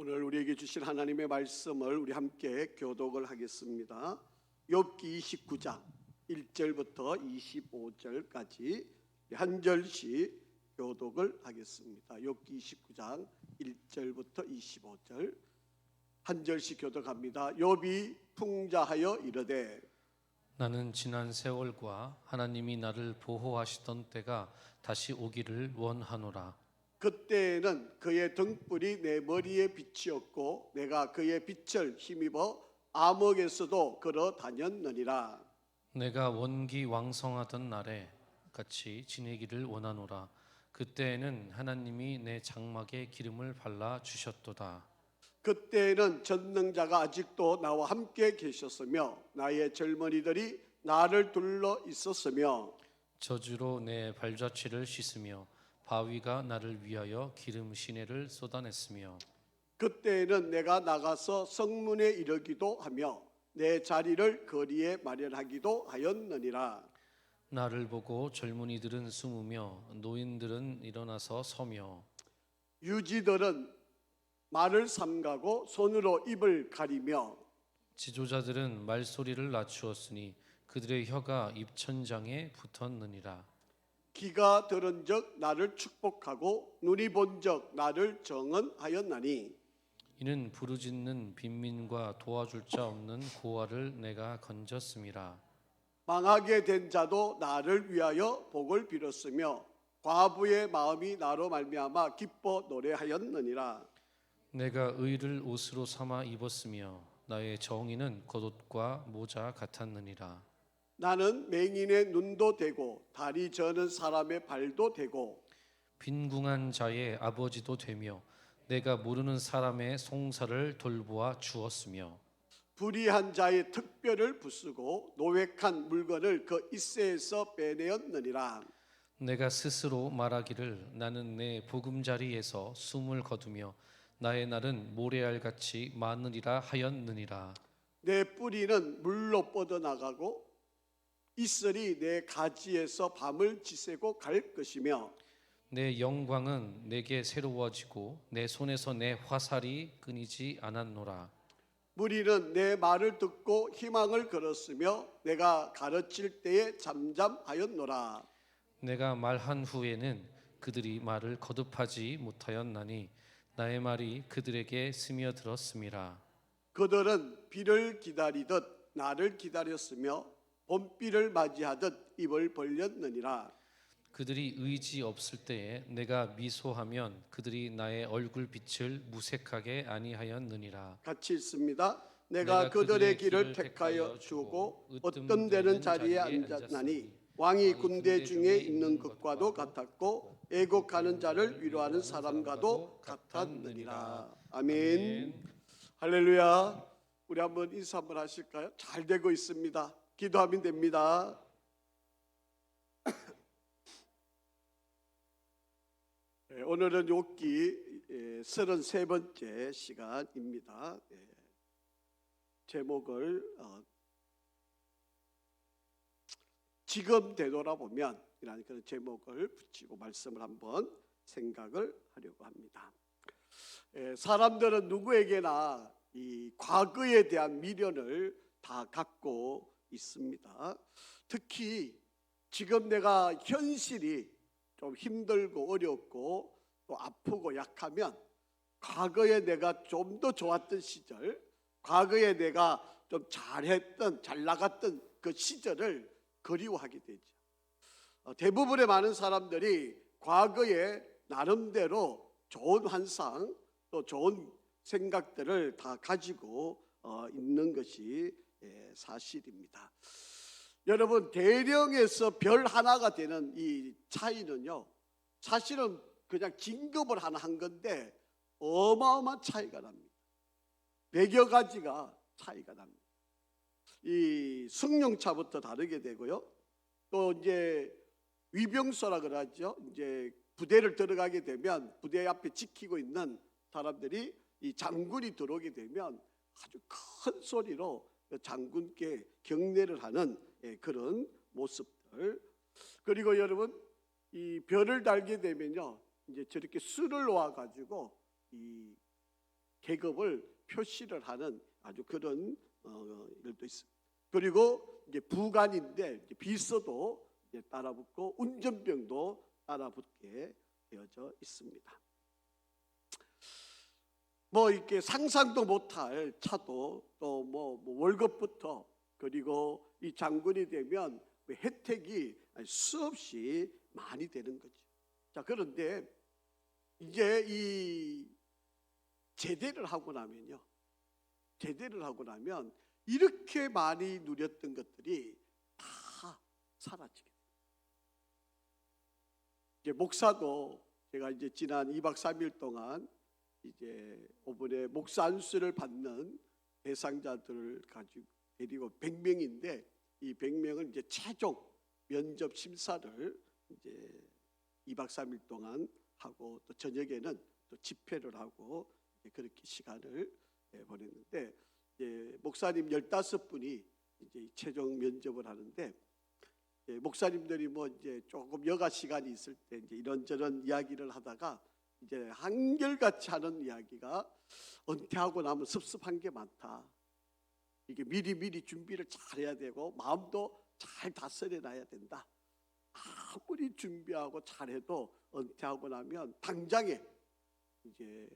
오늘 우리에게 주신 하나님의 말씀을 우리 함께 교독을 하겠습니다. 욥기 29장 1절부터 25절까지 한 절씩 교독을 하겠습니다. 욥기 29장 1절부터 25절 한 절씩 교독합니다. 욥이 풍자하여 이르되 나는 지난 세월과 하나님이 나를 보호하시던 때가 다시 오기를 원하노라. 그때에는 그의 등불이 내 머리에 빛이었고 내가 그의 빛을 힘입어 암흑에서도 걸어 다녔느니라. 내가 원기 왕성하던 날에 같이 지내기를 원하노라. 그때에는 하나님이 내 장막에 기름을 발라 주셨도다. 그때에는 전능자가 아직도 나와 함께 계셨으며 나의 젊은이들이 나를 둘러 있었으며 저주로 내 발자취를 씻으며 바위가 나를 위하여 기름 시내를 쏟아냈으며 그때에는 내가 나가서 성문에 이르기도 하며 내 자리를 거리에 마련하기도 하였느니라. 나를 보고 젊은이들은 숨으며 노인들은 일어나서 서며 유지들은 말을 삼가고 손으로 입을 가리며 지도자들은 말소리를 낮추었으니 그들의 혀가 입천장에 붙었느니라. 귀가 들은 적 나를 축복하고 눈이 본 적 나를 정언하였나니 이는 부르짖는 빈민과 도와줄 자 없는 고아를 내가 건졌음이라. 망하게 된 자도 나를 위하여 복을 빌었으며 과부의 마음이 나로 말미암아 기뻐 노래하였느니라. 내가 의를 옷으로 삼아 입었으며 나의 정의는 겉옷과 모자 같았느니라. 나는 맹인의 눈도 되고 다리 저는 사람의 발도 되고 빈궁한 자의 아버지도 되며 내가 모르는 사람의 송사를 돌보아 주었으며 불의한 자의 특별을 부수고 노획한 물건을 그 이새에서 빼내었느니라. 내가 스스로 말하기를 나는 내 보금자리에서 숨을 거두며 나의 날은 모래알같이 많으리라 하였느니라. 내 뿌리는 물로 뻗어나가고 이슬이 내 가지에서 밤을 지새고 갈 것이며 내 영광은 내게 새로워지고 내 손에서 내 화살이 끊이지 않았노라. 무리는 내 말을 듣고 희망을 걸었으며 내가 가르칠 때에 잠잠하였노라. 내가 말한 후에는 그들이 말을 거듭하지 못하였나니 나의 말이 그들에게 스며들었음이라. 그들은 비를 기다리듯 나를 기다렸으며 봄비를 맞이하듯 입을 벌렸느니라. 그들이 의지 없을 때에 내가 미소하면 그들이 나의 얼굴빛을 무색하게 아니하였느니라. 같이 읽습니다. 내가 그들의 길을 택하여 주고 어떤 데는 자리에 앉았나니 왕이 군대 중에 있는 것과도 같았고 애곡하는 자를 위로하는 사람과도 같았느니라. 아멘. 할렐루야. 우리 한번 인사 한번 하실까요? 잘 되고 있습니다. 기도하면 됩니다. 오늘은 욥기 33번째 시간입니다. 제목을 지금 되돌아보면 이라는 그런 제목을 붙이고 말씀을 한번 생각을 하려고 합니다. 사람들은 누구에게나 이 과거에 대한 미련을 다 갖고 있습니다. 특히 지금 내가 현실이 좀 힘들고 어렵고 또 아프고 약하면 과거에 내가 좀 더 좋았던 시절, 과거에 내가 좀 잘했던 잘 나갔던 그 시절을 그리워하게 되죠. 대부분의 많은 사람들이 과거에 나름대로 좋은 환상 또 좋은 생각들을 다 가지고 있는 것이 사실입니다. 여러분, 대령에서 별 하나가 되는 이 차이는요, 사실은 그냥 진급을 하나 한 건데 어마어마한 차이가 납니다. 100여 가지가 차이가 납니다. 이 승용차부터 다르게 되고요. 또 이제 위병소라 그러죠. 이제 부대를 들어가게 되면 부대 앞에 지키고 있는 사람들이 이 장군이 들어오게 되면 아주 큰 소리로 장군께 경례를 하는 그런 모습들. 그리고 여러분, 이 별을 달게 되면요, 이제 저렇게 술을 놓아 가지고 이 계급을 표시를 하는 아주 그런 일도 있습니다. 그리고 이제 부관인데 비서도 이제 따라붙고 운전병도 따라붙게 되어져 있습니다. 뭐 이렇게 상상도 못할 차도 또 뭐 월급부터 그리고 이 장군이 되면 혜택이 수없이 많이 되는 거죠. 자, 그런데 이제 이 제대를 하고 나면 이렇게 많이 누렸던 것들이 다 사라지게 돼요. 이제 목사도 제가 이제 지난 2박 3일 동안 이제 이번에 목사 안수를 받는 대상자들을 데리고 100명인데 이 100명을 이제 최종 면접 심사를 이제 2박 3일 동안 하고 또 저녁에는 또 집회를 하고 그렇게 시간을 보냈는데 이제 목사님 15분이 이제 최종 면접을 하는데 목사님들이 뭐 이제 조금 여가 시간이 있을 때 이제 이런저런 이야기를 하다가 이제 한결같이 하는 이야기가 은퇴하고 나면 섭섭한 게 많다. 이게 미리 준비를 잘 해야 되고 마음도 잘 다스려 놔야 된다. 아무리 준비하고 잘해도 은퇴하고 나면 당장에 이제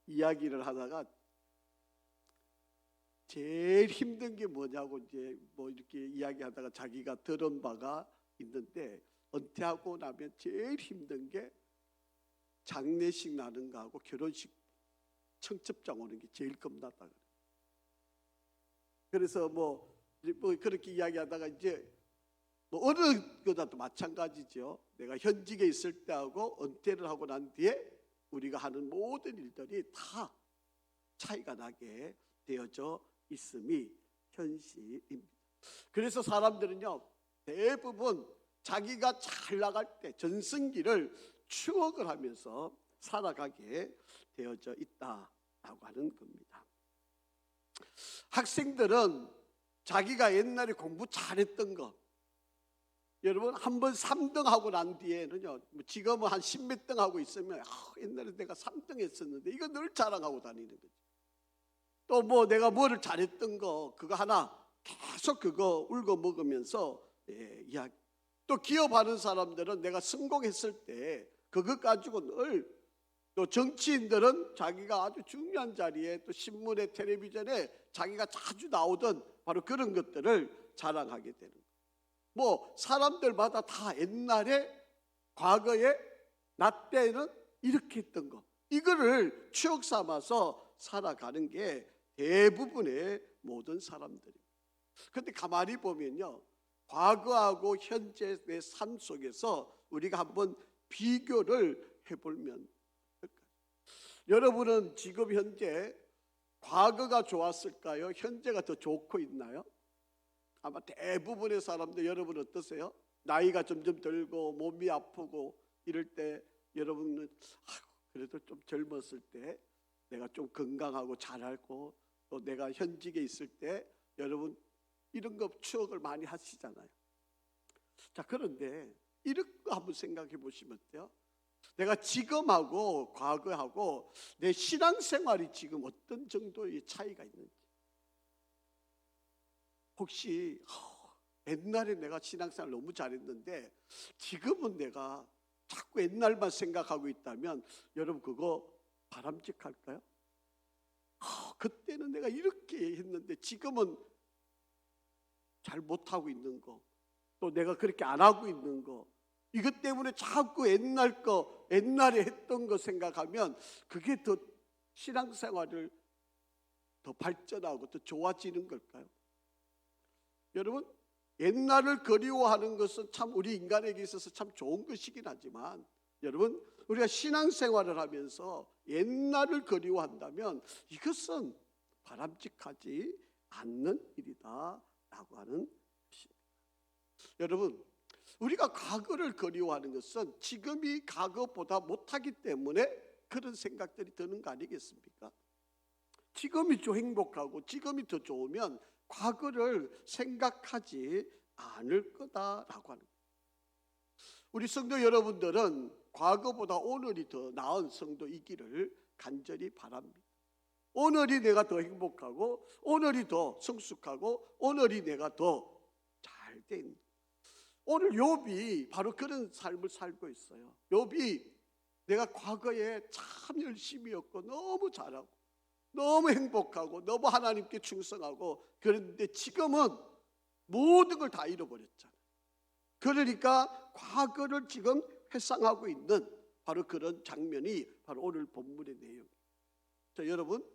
이야기를 하다가 제일 힘든 게 뭐냐고 이제 뭐 이렇게 이야기하다가 자기가 들은 바가 있는데 은퇴하고 나면 제일 힘든 게 장례식 나는 거하고 결혼식 청첩장 오는 게 제일 겁나다 그래. 그래서 뭐 그렇게 이야기하다가 이제 뭐 어느 거다도 마찬가지죠. 내가 현직에 있을 때하고 은퇴를 하고 난 뒤에 우리가 하는 모든 일들이 다 차이가 나게 되어져 있음이 현실입니다. 그래서 사람들은요 대부분 자기가 잘 나갈 때 전승기를 추억을 하면서 살아가게 되어져 있다라고 하는 겁니다. 학생들은 자기가 옛날에 공부 잘했던 거 여러분 한번 3등 하고 난 뒤에는요 지금은 한 10몇 등 하고 있으면 옛날에 내가 3등 했었는데 이거 늘 자랑하고 다니는 거죠. 또 뭐 내가 뭐를 잘했던 거 그거 하나 계속 그거 울고 먹으면서 이야기. 또 기업하는 사람들은 내가 성공했을 때 그것 가지고 늘 또 정치인들은 자기가 아주 중요한 자리에 또 신문에 텔레비전에 자기가 자주 나오던 바로 그런 것들을 자랑하게 되는 거예요. 뭐 사람들마다 다 옛날에 과거에 나 때는 이렇게 했던 거 이거를 추억 삼아서 살아가는 게 대부분의 모든 사람들이에요. 그런데 가만히 보면요 과거하고 현재의 삶 속에서 우리가 한번 비교를 해보면 여러분은 지금 현재 과거가 좋았을까요? 현재가 더 좋고 있나요? 아마 대부분의 사람들 여러분 어떠세요? 나이가 점점 들고 몸이 아프고 이럴 때 여러분은 그래도 좀 젊었을 때 내가 좀 건강하고 잘하고 또 내가 현직에 있을 때 여러분 이런 거 추억을 많이 하시잖아요. 자, 그런데 이런 거 한번 생각해 보시면 어때요? 내가 지금하고 과거하고 내 신앙생활이 지금 어떤 정도의 차이가 있는지. 혹시 옛날에 내가 신앙생활 너무 잘했는데 지금은 내가 자꾸 옛날만 생각하고 있다면 여러분 그거 바람직할까요? 그때는 내가 이렇게 했는데 지금은 잘 못하고 있는 거, 또 내가 그렇게 안 하고 있는 거, 이것 때문에 자꾸 옛날에 했던 거 생각하면 그게 더 신앙생활을 더 발전하고 더 좋아지는 걸까요? 여러분, 옛날을 그리워하는 것은 참 우리 인간에게 있어서 참 좋은 것이긴 하지만 여러분, 우리가 신앙생활을 하면서 옛날을 그리워한다면 이것은 바람직하지 않는 일이다라고 하는 것입니다. 여러분, 우리가 과거를 그리워하는 것은 지금이 과거보다 못하기 때문에 그런 생각들이 드는 거 아니겠습니까? 지금이 좀 행복하고 지금이 더 좋으면 과거를 생각하지 않을 거다라고 하는 거예요. 우리 성도 여러분들은 과거보다 오늘이 더 나은 성도이기를 간절히 바랍니다. 오늘이 내가 더 행복하고 오늘이 더 성숙하고 오늘이 내가 더 잘된, 오늘 욥이 바로 그런 삶을 살고 있어요. 욥이 내가 과거에 참 열심히였고 너무 잘하고 너무 행복하고 너무 하나님께 충성하고 그런데 지금은 모든 걸 다 잃어버렸잖아요. 그러니까 과거를 지금 회상하고 있는 바로 그런 장면이 바로 오늘 본문의 내용이에요. 여러분,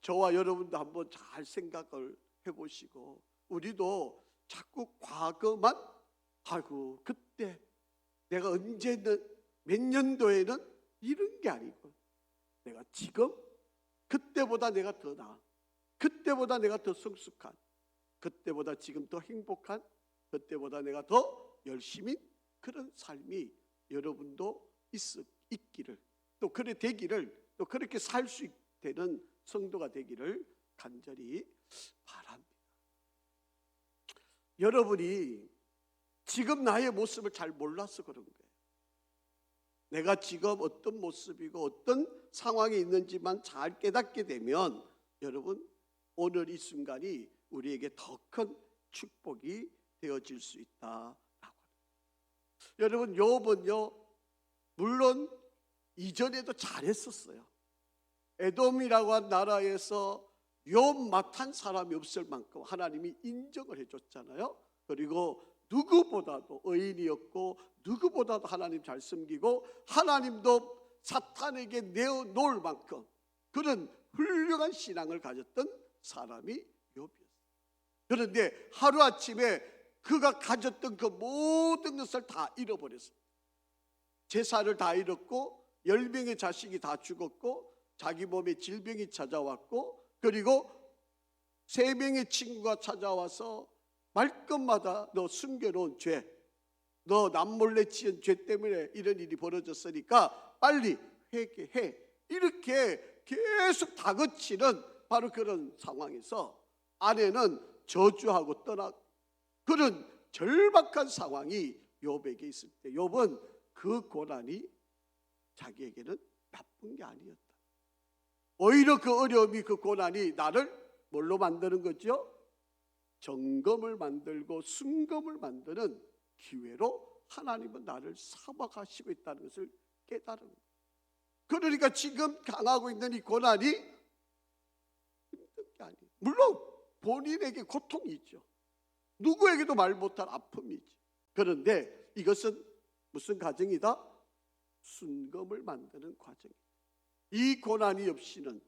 저와 여러분도 한번 잘 생각을 해보시고, 우리도 자꾸 과거만, 아이고 그때 내가 언제는 몇 년도에는 이런 게 아니고, 내가 지금 그때보다 내가 더 나아, 그때보다 내가 더 성숙한, 그때보다 지금 더 행복한, 그때보다 내가 더 열심히, 그런 삶이 여러분도 있기를, 또 그래 되기를, 또 그렇게 살 수 되는 성도가 되기를 간절히 바랍니다. 여러분이 지금 나의 모습을 잘 몰라서 그런 거예요. 내가 지금 어떤 모습이고 어떤 상황에 있는지만 잘 깨닫게 되면 여러분, 오늘 이 순간이 우리에게 더 큰 축복이 되어질 수 있다라고. 여러분, 욥은요 물론 이전에도 잘했었어요. 에돔이라고 한 나라에서 욥 맛한 사람이 없을 만큼 하나님이 인정을 해줬잖아요. 그리고 누구보다도 의인이었고 누구보다도 하나님 잘 섬기고 하나님도 사탄에게 내어놓을 만큼 그런 훌륭한 신앙을 가졌던 사람이 욥이었어요. 그런데 하루아침에 그가 가졌던 그 모든 것을 다 잃어버렸어요. 재산을 다 잃었고 10명의 자식이 다 죽었고 자기 몸에 질병이 찾아왔고, 그리고 3명의 친구가 찾아와서 말끝마다 너 숨겨놓은 죄, 너 남몰래 지은 죄 때문에 이런 일이 벌어졌으니까 빨리 회개해, 이렇게 계속 다그치는 바로 그런 상황에서 아내는 저주하고 떠나고, 그런 절박한 상황이 욥에게 있을 때 욥은 그 고난이 자기에게는 나쁜 게 아니었다. 오히려 그 어려움이, 그 고난이 나를 뭘로 만드는 거죠? 정금을 만들고 순금을 만드는 기회로 하나님은 나를 삼아가시고 있다는 것을 깨달은 거예요. 그러니까 지금 당하고 있는 이 고난이 힘든 게 아니에요. 물론 본인에게 고통이 있죠. 누구에게도 말 못할 아픔이지. 그런데 이것은 무슨 과정이다? 순금을 만드는 과정이다. 이 고난이 없이는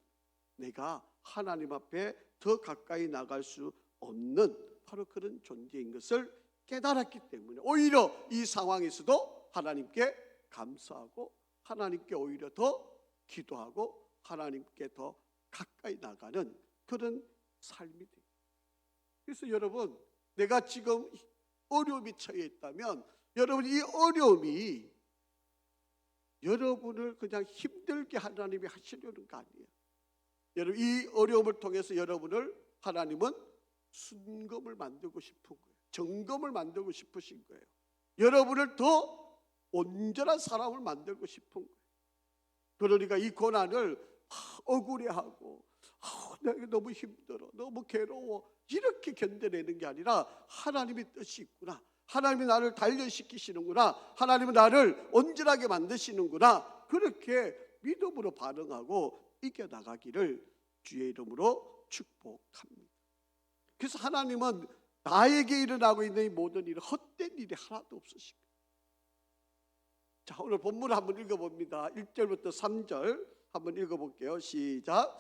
내가 하나님 앞에 더 가까이 나갈 수 없는 바로 그런 존재인 것을 깨달았기 때문에 오히려 이 상황에서도 하나님께 감사하고 하나님께 오히려 더 기도하고 하나님께 더 가까이 나가는 그런 삶이 됩니다. 그래서 여러분, 내가 지금 어려움이 처해 있다면 여러분, 이 어려움이 여러분을 그냥 힘들게 하나님이 하시려는 거 아니에요. 여러분, 이 어려움을 통해서 여러분을 하나님은 순금을 만들고 싶은 거예요. 정금을 만들고 싶으신 거예요. 여러분을 더 온전한 사람을 만들고 싶은 거예요. 그러니까 이 고난을 억울해하고 내가 너무 힘들어, 너무 괴로워, 이렇게 견뎌내는 게 아니라 하나님의 뜻이 있구나, 하나님이 나를 단련시키시는구나, 하나님은 나를 온전하게 만드시는구나, 그렇게 믿음으로 반응하고 이겨나가기를 주의 이름으로 축복합니다. 그래서 하나님은 나에게 일어나고 있는 이 모든 일은 헛된 일이 하나도 없으십니다. 자, 오늘 본문을 한번 읽어봅니다. 1절부터 3절 한번 읽어볼게요. 시작.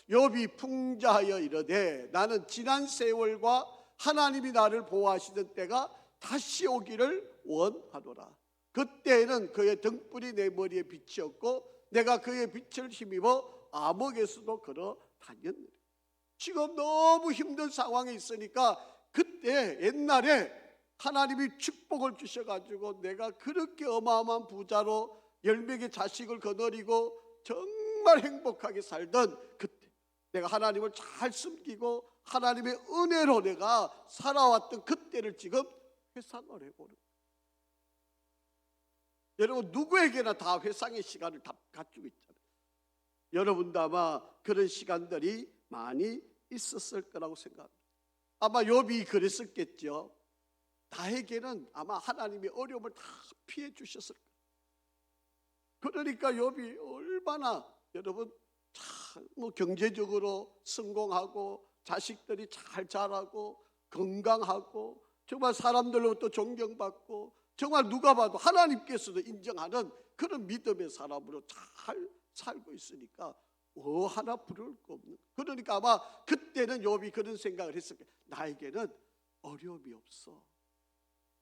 욥이 풍자하여 이르되 나는 지난 세월과 하나님이 나를 보호하시던 때가 다시 오기를 원하노라. 그때에는 그의 등불이 내 머리에 빛이었고 내가 그의 빛을 힘입어 암흑에서도 걸어 다녔느니라. 지금 너무 힘든 상황에 있으니까 그때 옛날에 하나님이 축복을 주셔가지고 내가 그렇게 어마어마한 부자로 10명의 자식을 거느리고 정말 행복하게 살던 그때, 내가 하나님을 잘 숨기고 하나님의 은혜로 내가 살아왔던 그때를 지금 회상을 해보는 거예요. 여러분 누구에게나 다 회상의 시간을 다 갖추고 있잖아요. 여러분도 아마 그런 시간들이 많이 있었을 거라고 생각합니다. 아마 욥이 그랬었겠죠. 나에게는 아마 하나님이 어려움을 다 피해 주셨을 거예요. 그러니까 욥이 얼마나 여러분 참 경제적으로 성공하고 자식들이 잘 자라고 건강하고 정말 사람들로부터 존경받고 정말 누가 봐도 하나님께서도 인정하는 그런 믿음의 사람으로 잘 살고 있으니까 하나 부러울 거 없는. 그러니까 아마 그때는 욥이 그런 생각을 했을 거예요. 나에게는 어려움이 없어.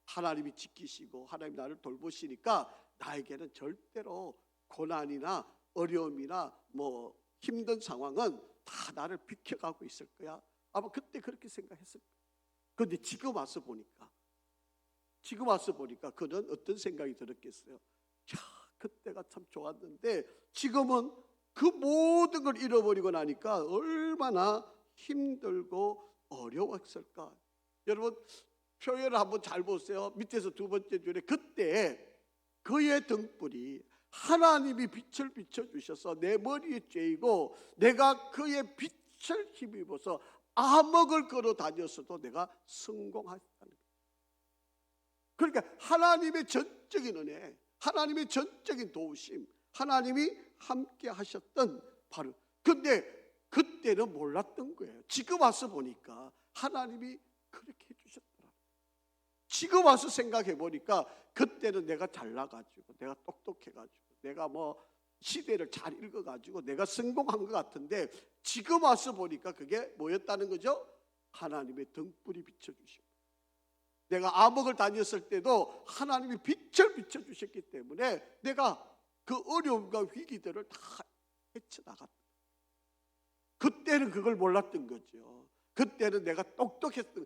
하나님이 지키시고 하나님이 나를 돌보시니까 나에게는 절대로 고난이나 어려움이나 힘든 상황은 다 나를 비켜가고 있을 거야. 아마 그때 그렇게 생각했을 거야. 그런데 지금 와서 보니까 그는 어떤 생각이 들었겠어요? 그때가 참 좋았는데 지금은 그 모든 걸 잃어버리고 나니까 얼마나 힘들고 어려웠을까. 여러분 표현을 한번 잘 보세요. 밑에서 두 번째 줄에 그때 그의 등불이 하나님이 빛을 비춰주셔서 내 머리에 쬐이고 내가 그의 빛을 힘입어서 암흑을 걸어 다녔어도 내가 성공했다는 거예요. 그러니까 하나님의 전적인 은혜, 하나님의 전적인 도우심, 하나님이 함께 하셨던 바로. 근데 그때는 몰랐던 거예요. 지금 와서 보니까 하나님이 그렇게 해주셨더라. 지금 와서 생각해 보니까 그때는 내가 잘나가지고 내가 똑똑해가지고 내가 시대를 잘 읽어가지고 내가 성공한 것 같은데 지금 와서 보니까 그게 뭐였다는 거죠? 하나님의 등불이 비춰주시고 내가 암흑을 다녔을 때도 하나님이 빛을 비춰주셨기 때문에 내가 그 어려움과 위기들을 다 헤쳐나갔다. 그때는 그걸 몰랐던 거죠. 그때는 내가 똑똑했던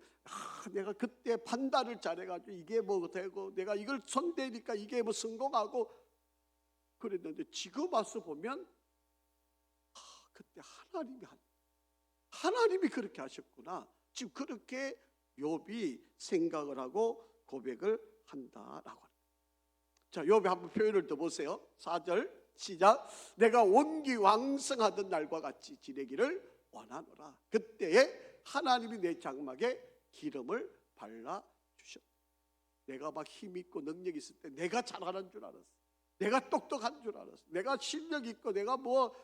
내가 그때 판단을 잘해가지고 이게 되고 내가 이걸 손대니까 이게 성공하고 그랬는데 지금 와서 보면 그때 하나님이 그렇게 하셨구나. 지금 그렇게 욥이 생각을 하고 고백을 한다라고 합니다. 자, 욥이 한번 표현을 더 보세요. 4절 시작. 내가 온기 왕성하던 날과 같이 지내기를 원하노라. 그때에 하나님이 내 장막에 기름을 발라 주셨다. 내가 막 힘 있고 능력 있을 때 내가 잘하는 줄 알았어. 내가 똑똑한 줄 알았어. 내가 실력 있고 내가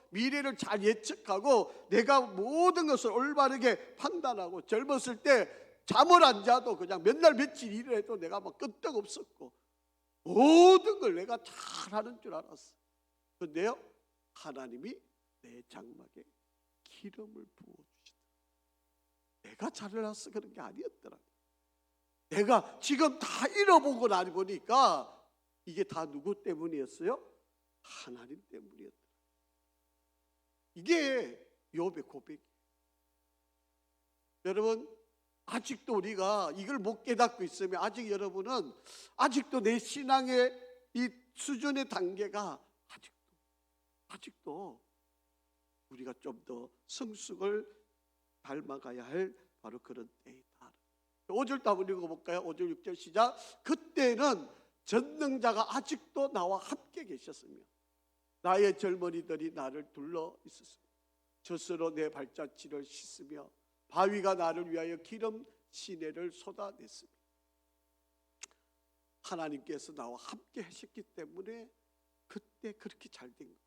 미래를 잘 예측하고 내가 모든 것을 올바르게 판단하고 젊었을 때 잠을 안 자도 그냥 몇 날 며칠 일을 해도 내가 끄떡없었고 모든 걸 내가 잘하는 줄 알았어. 그런데요 하나님이 내 장막에 기름을 부어주셨다. 내가 잘해놨어 그런 게 아니었더라고. 내가 지금 다 잃어보고 나니 보니까 이게 다 누구 때문이었어요? 하나님 때문이었더라. 이게 욥의 고백이에요. 여러분 아직도 우리가 이걸 못 깨닫고 있으면 아직 여러분은 아직도 내 신앙의 이 수준의 단계가 아직도 우리가 좀 더 성숙을 닮아가야 할 바로 그런 때이다. 5절도 한번 읽어볼까요? 5절 6절 시작. 그때는 전능자가 아직도 나와 함께 계셨으며 나의 젊은이들이 나를 둘러 있었으며 젖으로 내 발자취를 씻으며 바위가 나를 위하여 기름 시내를 쏟아냈습니다. 하나님께서 나와 함께 하셨기 때문에 그때 그렇게 잘 된 거예요.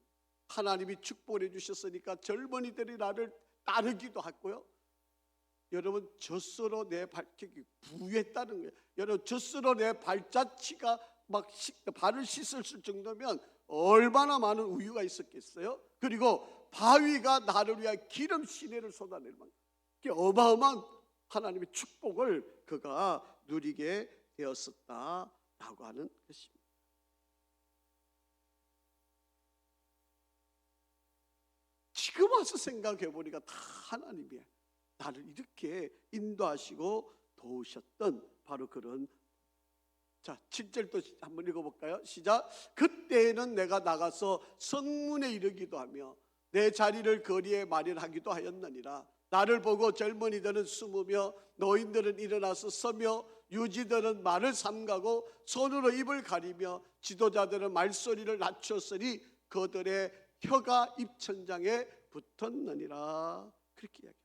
하나님이 축복해 주셨으니까 젊은이들이 나를 따르기도 했고요. 여러분 젖으로 내 발자취가 부했다는 거예요. 여러분 젖으로 내 발자취가 막 발을 씻을 정도면 얼마나 많은 우유가 있었겠어요. 그리고 바위가 나를 위하여 기름 시내를 쏟아낼 만큼 어마어마한 하나님의 축복을 그가 누리게 되었었다라고 하는 것입니다. 지금 와서 생각해 보니까 다 하나님이 나를 이렇게 인도하시고 도우셨던 바로 그런. 자, 7절도 한번 읽어볼까요? 시작. 그때에는 내가 나가서 성문에 이르기도 하며 내 자리를 거리에 마련하기도 하였느니라. 나를 보고 젊은이들은 숨으며 노인들은 일어나서 서며 유지들은 말을 삼가고 손으로 입을 가리며 지도자들은 말소리를 낮췄으니 그들의 혀가 입천장에 붙었느니라. 그렇게 이야기합니다.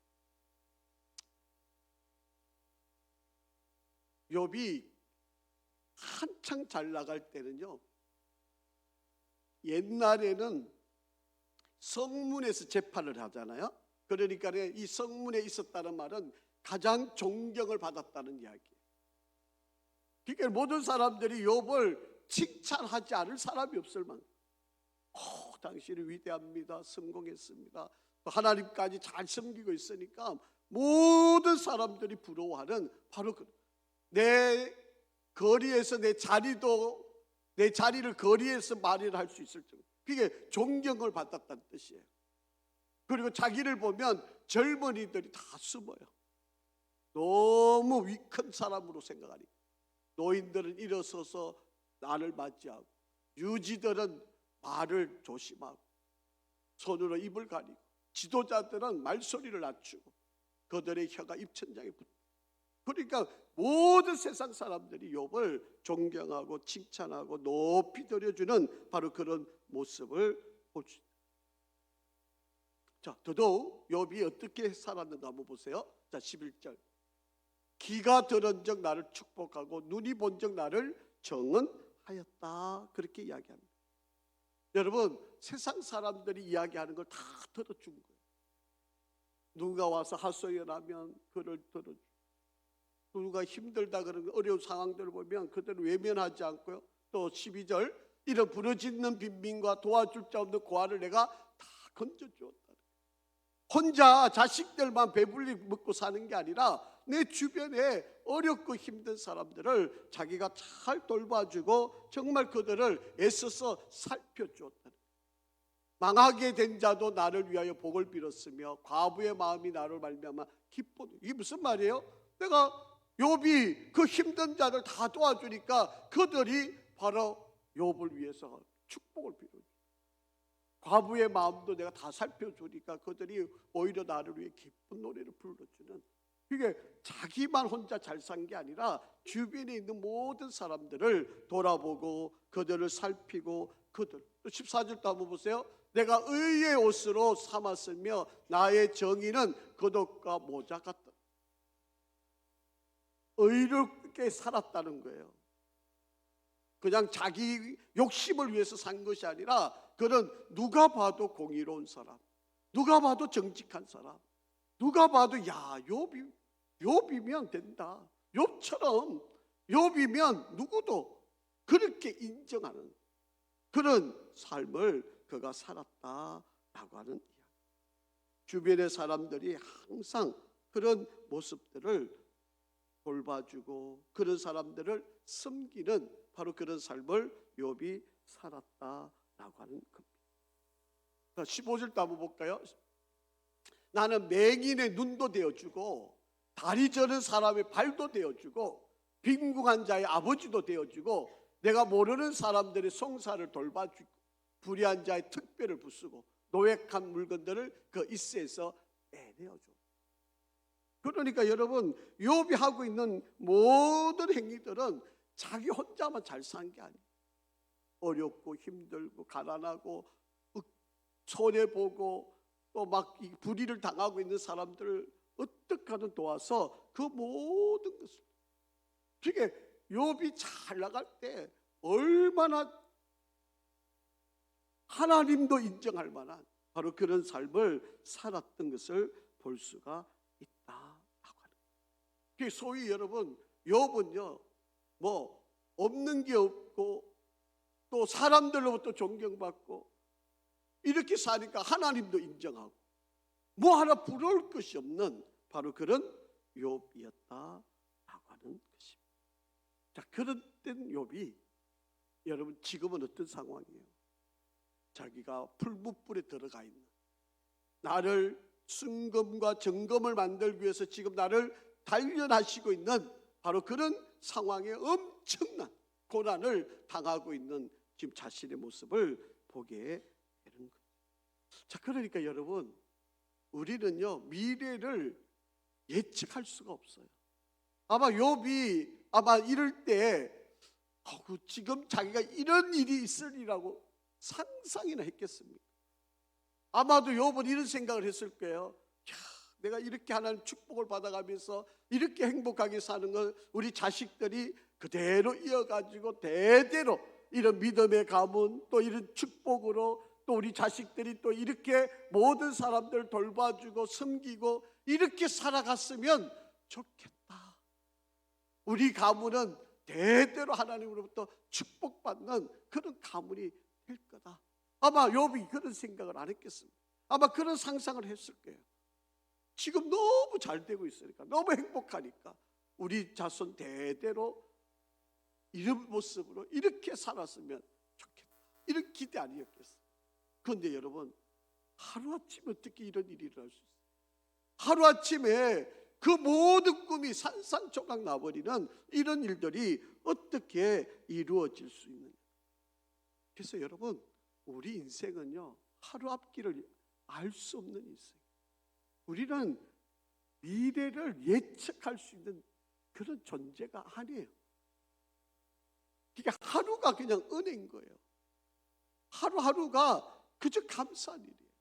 욥이 한창 잘 나갈 때는요, 옛날에는 성문에서 재판을 하잖아요. 그러니까 이 성문에 있었다는 말은 가장 존경을 받았다는 이야기예요. 그러니까 모든 사람들이 욥을 칭찬하지 않을 사람이 없을 만큼 당신이 위대합니다, 성공했습니다, 또 하나님까지 잘 섬기고 있으니까 모든 사람들이 부러워하는 바로 내 거리에서 내 자리를 거리에서 마련할 수 있을 정도, 그게 존경을 받았다는 뜻이에요. 그리고 자기를 보면 젊은이들이 다 숨어요. 너무 큰 사람으로 생각하니까. 노인들은 일어서서 나를 맞이하고, 유지들은 말을 조심하고 손으로 입을 가리고, 지도자들은 말소리를 낮추고 그들의 혀가 입천장에 붙고. 그러니까 모든 세상 사람들이 욥을 존경하고 칭찬하고 높이 들여주는 바로 그런 모습을 볼 수 있다. 자, 더더욱 욥이 어떻게 살았는가 한번 보세요. 자, 11절. 귀가 들은 적 나를 축복하고 눈이 본 적 나를 정언하였다. 그렇게 이야기합니다. 여러분, 세상 사람들이 이야기하는 걸 다 들어준 거예요. 누가 와서 하소연하면 그를 들어주고, 누가 힘들다 그런 어려운 상황들을 보면 그들을 외면하지 않고요. 또 12절, 이런 부르짖는 빈민과 도와줄 자 없는 고아를 내가 다 건져주었다. 혼자 자식들만 배불리 먹고 사는 게 아니라 내 주변에 어렵고 힘든 사람들을 자기가 잘 돌봐주고 정말 그들을 애써서 살펴주었다. 망하게 된 자도 나를 위하여 복을 빌었으며 과부의 마음이 나를 말미암아 기뻐. 이게 무슨 말이에요? 내가 욥이 그 힘든 자들 다 도와주니까 그들이 바로 욥을 위해서 축복을 빌어줘. 과부의 마음도 내가 다 살펴주니까 그들이 오히려 나를 위해 기쁜 노래를 불러주는, 이게 자기만 혼자 잘 산 게 아니라 주변에 있는 모든 사람들을 돌아보고 그들을 살피고 그들. 또 14절도 한번 보세요. 내가 의의 옷으로 삼았으며 나의 정의는 겉옷과 모자 같다. 의롭게 살았다는 거예요. 그냥 자기 욕심을 위해서 산 것이 아니라 그는 누가 봐도 공의로운 사람, 누가 봐도 정직한 사람, 누가 봐도 야, 욥이면 된다, 욥처럼 욥이면 누구도 그렇게 인정하는 그런 삶을 그가 살았다라고 하는 이야기. 주변의 사람들이 항상 그런 모습들을 돌봐주고 그런 사람들을 섬기는 바로 그런 삶을 욥이 살았다라고 하는 겁니다. 15절도 한번 볼까요? 나는 맹인의 눈도 되어주고 다리 저는 사람의 발도 되어주고 빈궁한 자의 아버지도 되어주고 내가 모르는 사람들의 송사를 돌봐주고 불의한 자의 특별을 부수고 노획한 물건들을 그 이스에서 빼내어줘. 그러니까 여러분, 욥이 하고 있는 모든 행위들은 자기 혼자만 잘 산 게 아니에요. 어렵고 힘들고 가난하고 손해보고 또 막 불의를 당하고 있는 사람들을 어떻게 하든 도와서 그 모든 것을, 그게 욥이 잘 나갈 때 얼마나 하나님도 인정할 만한 바로 그런 삶을 살았던 것을 볼 수가 있다라고 하는 거예요. 소위 여러분, 욥은요 뭐 없는 게 없고 또 사람들로부터 존경받고 이렇게 사니까 하나님도 인정하고 뭐 하나 부러울 것이 없는 바로 그런 욥이었다라고 하는 것입니다. 자, 그런 땐 욥이 여러분 지금은 어떤 상황이에요? 자기가 풀무불에 들어가 있는, 나를 순금과 정금을 만들기 위해서 지금 나를 단련하시고 있는 바로 그런 상황에 엄청난 고난을 당하고 있는 지금 자신의 모습을 보게 되는 거예요. 자, 그러니까 여러분, 우리는요 미래를 예측할 수가 없어요. 아마 욥이 아마 이럴 때 지금 자기가 이런 일이 있으리라고 상상이나 했겠습니까? 아마도 욥은 이런 생각을 했을 거예요. 내가 이렇게 하나님 축복을 받아가면서 이렇게 행복하게 사는 걸 우리 자식들이 그대로 이어가지고 대대로 이런 믿음의 가문, 또 이런 축복으로, 또 우리 자식들이 또 이렇게 모든 사람들 돌봐주고 섬기고 이렇게 살아갔으면 좋겠다. 우리 가문은 대대로 하나님으로부터 축복받는 그런 가문이 될 거다. 아마 욥이 그런 생각을 안 했겠습니다. 아마 그런 상상을 했을 거예요. 지금 너무 잘 되고 있으니까, 너무 행복하니까 우리 자손 대대로 이런 모습으로 이렇게 살았으면 좋겠다, 이런 기대 아니었겠어요? 그런데 여러분, 하루아침에 어떻게 이런 일이 일어날 수 있어요? 하루아침에 그 모든 꿈이 산산조각 나버리는 이런 일들이 어떻게 이루어질 수 있느냐. 그래서 여러분, 우리 인생은요, 하루 앞길을 알 수 없는 인생. 우리는 미래를 예측할 수 있는 그런 존재가 아니에요. 그러니까 하루가 그냥 은혜인 거예요. 하루하루가 그저 감사한 일이에요.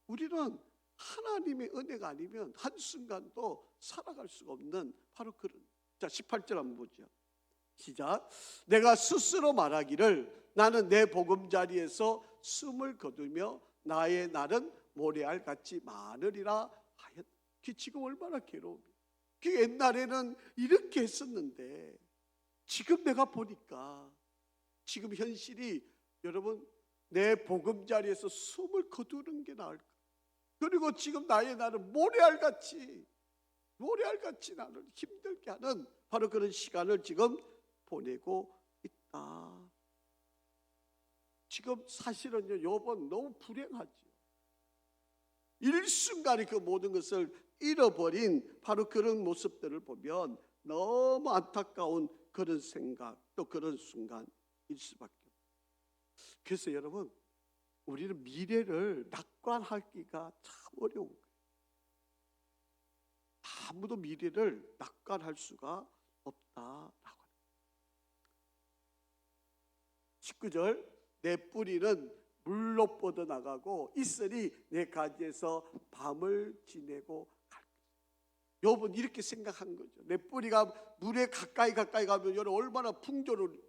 우리는 하나님의 은혜가 아니면 한순간도 살아갈 수가 없는 바로 그런. 자, 18절 한번 보죠. 시작. 내가 스스로 말하기를 나는 내 보금자리에서 숨을 거두며 나의 날은 모래알같이 많으리라 하였. 지금 얼마나 괴로움이. 그 옛날에는 이렇게 했었는데 지금 내가 보니까 지금 현실이, 여러분, 내 보금자리에서 숨을 거두는 게 나을까. 그리고 지금 나의 날은 모래알같이 나를 힘들게 하는 바로 그런 시간을 지금 보내고 있다. 지금 사실은요, 욥은 너무 불행하죠. 일순간에 그 모든 것을 잃어버린 바로 그런 모습들을 보면 너무 안타까운 그런 생각, 또 그런 순간일 수밖에 없어요. 그래서 여러분, 우리는 미래를 낙관하기가 참 어려운 거예요. 아무도 미래를 낙관할 수가 없다라고 합니다. 19절, 내 뿌리는 물로 뻗어나가고 이슬이 내 가지에서 밤을 지내고 갈 것이다. 욥은 이렇게 생각한 거죠. 내 뿌리가 물에 가까이 가면 여러분 얼마나 풍조를,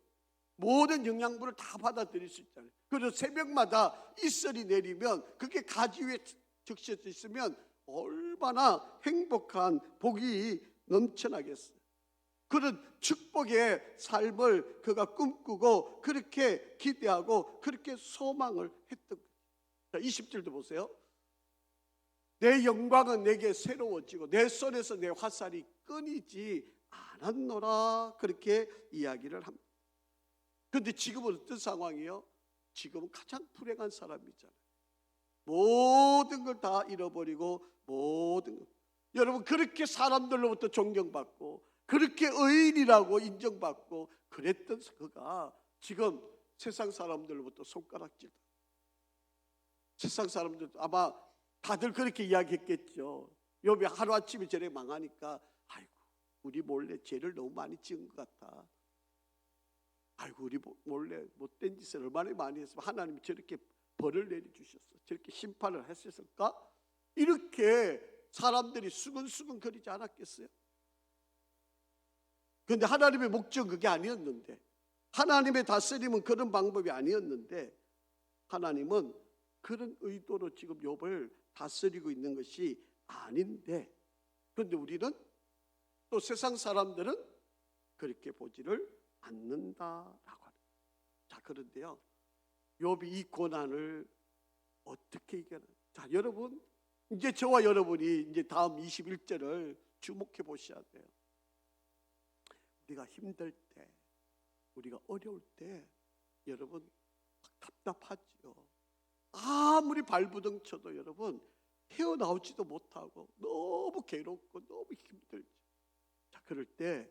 모든 영양분을 다 받아들일 수 있잖아요. 그래서 새벽마다 이슬이 내리면 그게 가지 위에 적셔져 있으면 얼마나 행복한 복이 넘쳐나겠어요. 그런 축복의 삶을 그가 꿈꾸고 그렇게 기대하고 그렇게 소망을 했던 거예요. 자, 20절도 보세요. 내 영광은 내게 새로워지고 내 손에서 내 화살이 끊이지 않았노라, 그렇게 이야기를 합니다. 그런데 지금은 어떤 상황이에요? 지금은 가장 불행한 사람이잖아요. 모든 걸 다 잃어버리고 모든 것. 여러분, 그렇게 사람들로부터 존경받고 그렇게 의인이라고 인정받고 그랬던 그가 지금 세상 사람들로부터 손가락질. 세상 사람들 아마 다들 그렇게 이야기했겠죠. 욥이 하루아침에 저래 망하니까 아이고, 우리 몰래 죄를 너무 많이 지은 것 같다. 아이고, 우리 몰래 못된 짓을 얼마나 많이 했으면 하나님이 저렇게 벌을 내려주셨어, 저렇게 심판을 했을까? 이렇게 사람들이 수근수근 거리지 않았겠어요? 그런데 하나님의 목적은 그게 아니었는데, 하나님의 다스림은 그런 방법이 아니었는데, 하나님은 그런 의도로 지금 욥을 다스리고 있는 것이 아닌데, 그런데 우리는 또 세상 사람들은 그렇게 보지를 않는다라고 합니다. 자, 그런데요, 욥이 이 고난을 어떻게 이겨나? 자, 여러분, 이제 저와 여러분이 이제 다음 21절을 주목해 보셔야 돼요. 우리가 힘들 때, 우리가 어려울 때, 여러분 답답하지요. 아무리 발부둥 쳐도 여러분 헤어나오지도 못하고 너무 괴롭고 너무 힘들죠. 자, 그럴 때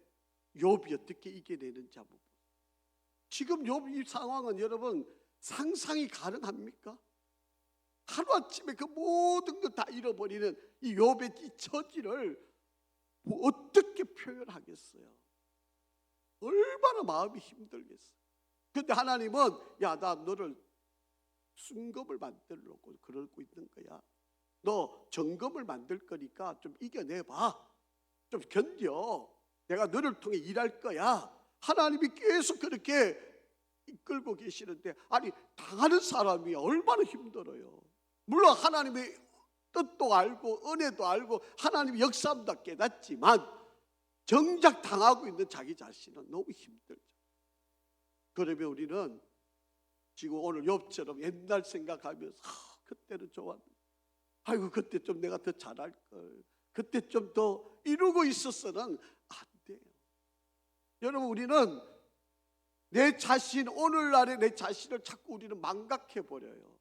욥이 어떻게 이겨내는지 한번 보세요. 지금 욥 이 상황은 여러분 상상이 가능합니까? 하루아침에 그 모든 걸 다 잃어버리는 이 욥의 이 처지를 뭐 어떻게 표현하겠어요? 얼마나 마음이 힘들겠어요. 근데 하나님은 야, 나 너를 순금을 만들어 놓고 그러고 있는 거야. 너 정금을 만들 거니까 좀 이겨내봐. 좀 견뎌. 내가 너를 통해 일할 거야. 하나님이 계속 그렇게 이끌고 계시는데, 아니 당하는 사람이 얼마나 힘들어요. 물론 하나님의 뜻도 알고 은혜도 알고 하나님의 역사도 깨닫지만 정작 당하고 있는 자기 자신은 너무 힘들죠. 그러면 우리는 지금 오늘 욥처럼 옛날 생각하면서 그때는 좋았는데, 아이고 그때 좀 내가 더 잘할 걸, 그때 좀 더 이루고 있었어는 안 돼요. 여러분, 우리는 내 자신, 오늘날의 내 자신을 자꾸 우리는 망각해 버려요.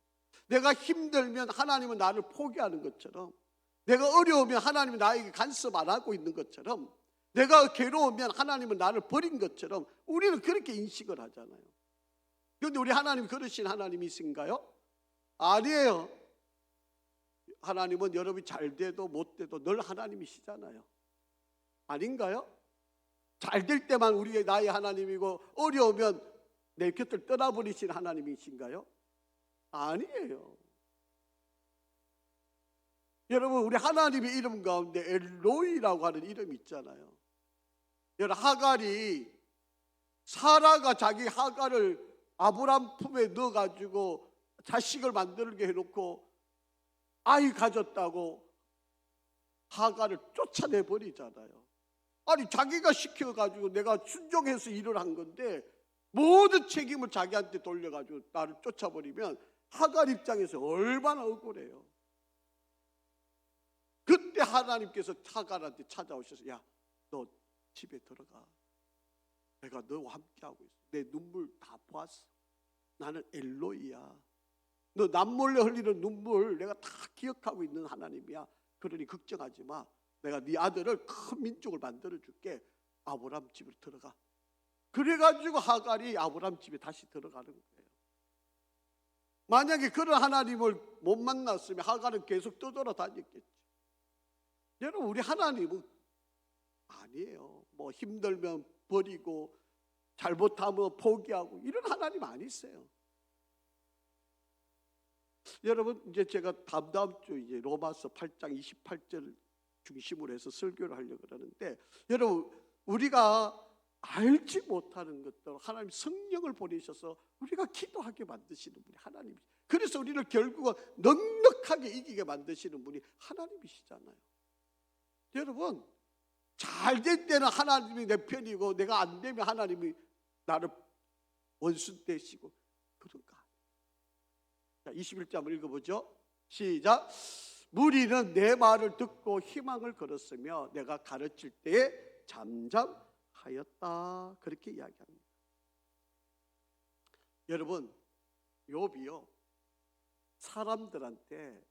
내가 힘들면 하나님은 나를 포기하는 것처럼, 내가 어려우면 하나님은 나에게 간섭 안 하고 있는 것처럼, 내가 괴로우면 하나님은 나를 버린 것처럼 우리는 그렇게 인식을 하잖아요. 그런데 우리 하나님 그러신 하나님이신가요? 아니에요. 하나님은 여러분이 잘 돼도 못 돼도 늘 하나님이시잖아요. 아닌가요? 잘 될 때만 우리의 나의 하나님이고 어려우면 내 곁을 떠나버리신 하나님이신가요? 아니에요. 여러분, 우리 하나님의 이름 가운데 엘로이라고 하는 이름이 있잖아요. 여러분, 하갈이, 사라가 자기 하갈을 아브람 품에 넣어가지고 자식을 만들게 해놓고 아이 가졌다고 하갈을 쫓아내버리잖아요. 아니 자기가 시켜가지고 내가 순종해서 일을 한 건데 모든 책임을 자기한테 돌려가지고 나를 쫓아버리면 하갈 입장에서 얼마나 억울해요. 그때 하나님께서 하갈한테 찾아오셔서 야, 너 집에 들어가. 내가 너와 함께하고 있어. 내 눈물 다 보았어. 나는 엘로이야. 너 남몰래 흘리는 눈물 내가 다 기억하고 있는 하나님이야. 그러니 걱정하지 마. 내가 네 아들을 큰 민족을 만들어 줄게. 아브람 집으로 들어가. 그래가지고 하갈이 아브람 집에 다시 들어가는 거예요. 만약에 그런 하나님을 못 만났으면 하갈은 계속 떠돌아다녔겠지. 여러분, 우리 하나님은 아니에요. 뭐 힘들면 버리고 잘못하면 포기하고 이런 하나님 아니세요. 여러분, 이제 제가 다음 주 이제 로마서 8장 28절 중심으로 해서 설교를 하려고 그러는데, 여러분, 우리가 알지 못하는 것들 하나님 성령을 보내셔서 우리가 기도하게 만드시는 분이 하나님이시죠. 그래서 우리를 결국은 넉넉하게 이기게 만드시는 분이 하나님이시잖아요. 여러분, 잘 될 때는 하나님이 내 편이고 내가 안 되면 하나님이 나를 원수 되시고 그런가? 자, 21절 한번 읽어보죠. 시작. 무리는 내 말을 듣고 희망을 걸었으며 내가 가르칠 때에 잠잠하였다. 그렇게 이야기합니다. 여러분, 욥이요, 사람들한테